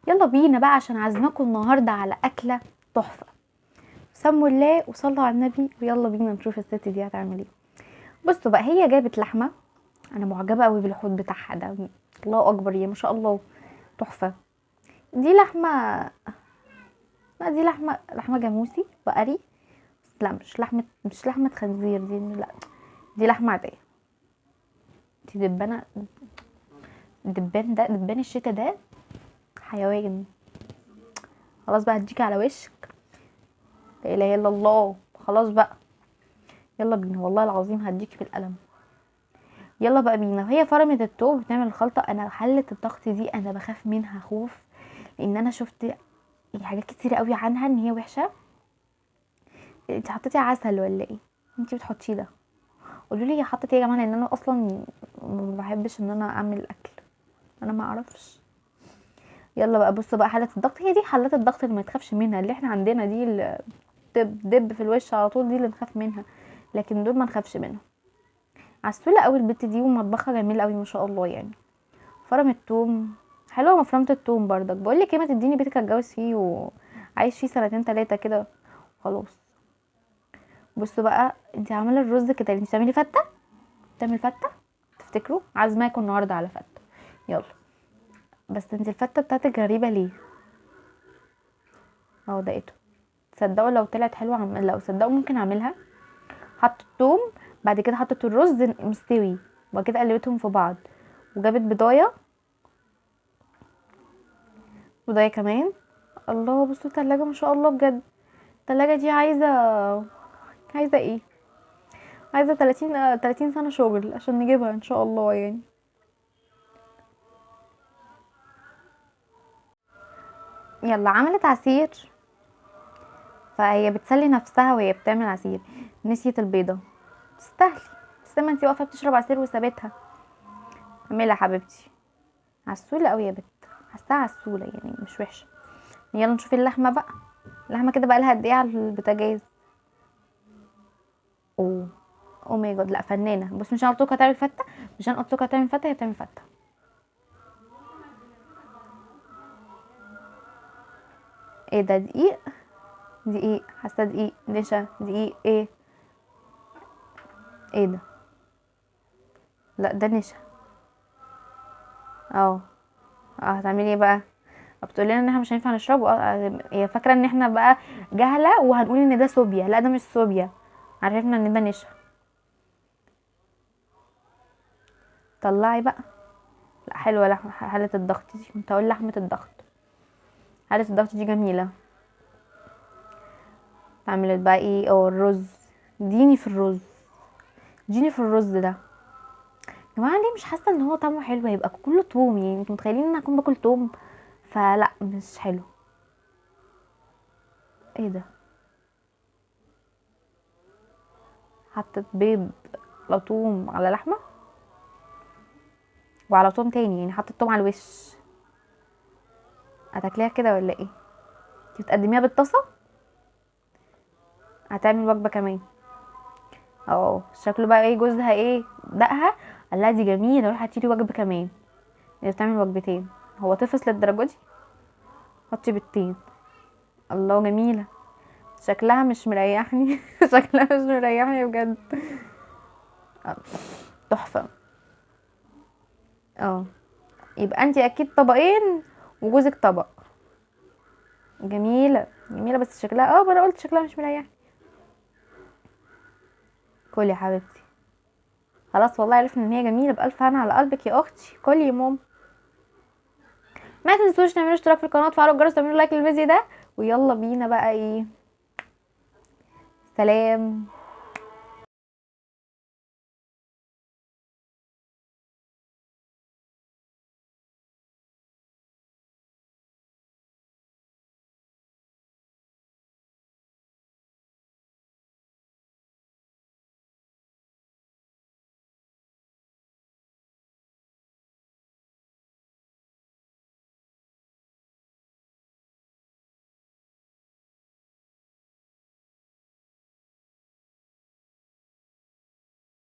يلا بينا بقى عشان عازماكم النهارده على اكله تحفه. سموا الله وصلوا على النبي ويلا بينا نشوف الست دي هتعمل ايه. بصوا بقى، هي جابت لحمه. انا معجبه قوي بالحوض بتاعها ده، الله اكبر يا ما شاء الله، تحفه. دي لحمه، لا دي لحمه جاموسي بقري. لا مش لحمه خنزير دي، لا دي لحمه عاديه. دي دبانه، دبان الشتا ده حيوان. خلاص بقى هديكي على وشك، لا اله الا الله، خلاص بقى يلا بينا والله العظيم هديكي بالقلم. يلا بقى بينا. وهي فرمت التوم بتعمل الخلطه، انا حله الضغط دي انا بخاف منها خوف، لان انا شفت حاجات كتير قوي عنها ان هي وحشه. انت حطيتي عسل ولا ايه؟ انت بتحطيه ده؟ قولوا لي حطيتي ايه يا جماعه، لان انا اصلا ما بحبش ان انا اعمل اكل، انا ما اعرفش. يلا بقى بصوا بقى، حله الضغط هي دي حلات الضغط اللي ما تخافش منها، اللي احنا عندنا دي اللي دب في الوش على طول، دي اللي نخاف منها، لكن دول ما نخافش منهم. عسوله قوي البت دي ومطبخها جميل قوي ما شاء الله يعني. فرم التوم حلوه مفرمه التوم برضك. بقول لك ايه، ما تديني بيتك اتجوز فيه وعايش فيه سنتين تلاتة كده خلاص. بصوا بقى، انت عامله الرز كده، انت بتعملي فته، بتعمل فته، تفتكروا عازماكم النهارده على فته. يلا بس انت الفته بتاعتك غريبه ليه؟ اهو دقيته. تصدقوا لو طلعت حلوه لو صدقوا ممكن اعملها. حطت التوم، بعد كده حطت الرز مستوي، وبعد كده قلبتهم في بعض، وجابت بضايه كمان. الله بصوا التلاجة ما شاء الله بجد، التلاجة دي عايزة ايه؟ عايزة 30 سنة شغل عشان نجيبها ان شاء الله يعني. يلا عملت عصير، فهي بتسلي نفسها وهي بتعمل عصير، نسيت البيضة. تستاهلي، بس ما انتي واقفة بتشرب عصير وسابتها. اعملها حبيبتي، عسولة قوي يا بت، حاساها عسولة يعني مش وحشة. يلا نشوف اللحمة بقى. اللحمة كده بقى لها قد ايه على البوتاجاز؟ اوه، او ماي جاد، لا فنانة. بص مش انا قلت لكم هتعمل فتة، مش انا قلت لكم هتعمل فتة، هي بتعمل فتة. ايه ده؟ دقيق؟ دقيق، حاسه دقيق نشا، دقيق ايه؟ ايه ده؟ لا ده نشا. اه. هتعملي ايه بقى؟ بتقولي لنا ان احنا مش هينفع نشربه. هي فاكره ان احنا بقى جهله وهنقول ان ده صوبيا، لا ده مش صوبيا، عرفنا ان ده نشا. طلعي بقى. لا حلوه لحمه حاله الضغط دي، كنت اقول لحمه الضغط. حاله الضغط دي جميله. عملت بقى ايه؟ او الرز، اديني في الرز، اديني في الرز ده. يا جماعه ليه مش حاسه ان هو طعمه حلو؟ هيبقى كله توم يعني، انتوا متخيلين ان انا اكون باكل توم؟ فلا مش حلو. ايه ده؟ حطت بيض على توم على لحمه وعلى توم تاني، يعني حطت توم على الوش. هتاكليها كده ولا ايه؟ انتي بتقدميها بالطاسه؟ هتعمل وجبه كمان. اه شكله بقى ايه جوزها ايه دقها، قال لها دي جميله روحي هاتيلي وجبه كمان. هي بتعمل وجبتين، هو طفس للدرجه دي؟ حطي بيضتين. الله جميله، شكلها مش مريحني شكلها مش مريحني بجد. تحفه. اه يبقى انتي اكيد طبقين وجوزك طبق. جميله جميله، بس شكلها ما انا قلت شكلها مش مريحني. كلي يا حبيبتي، خلاص والله عرفنا ان هي جميله، بالف هنا على قلبك يا اختي، كلي يا ماما. ما تنسوش تعملوا اشتراك في القناه وتفعلوا الجرس وتعملوا لايك للفيديو ده. ويلا بينا بقى ايه، سلام.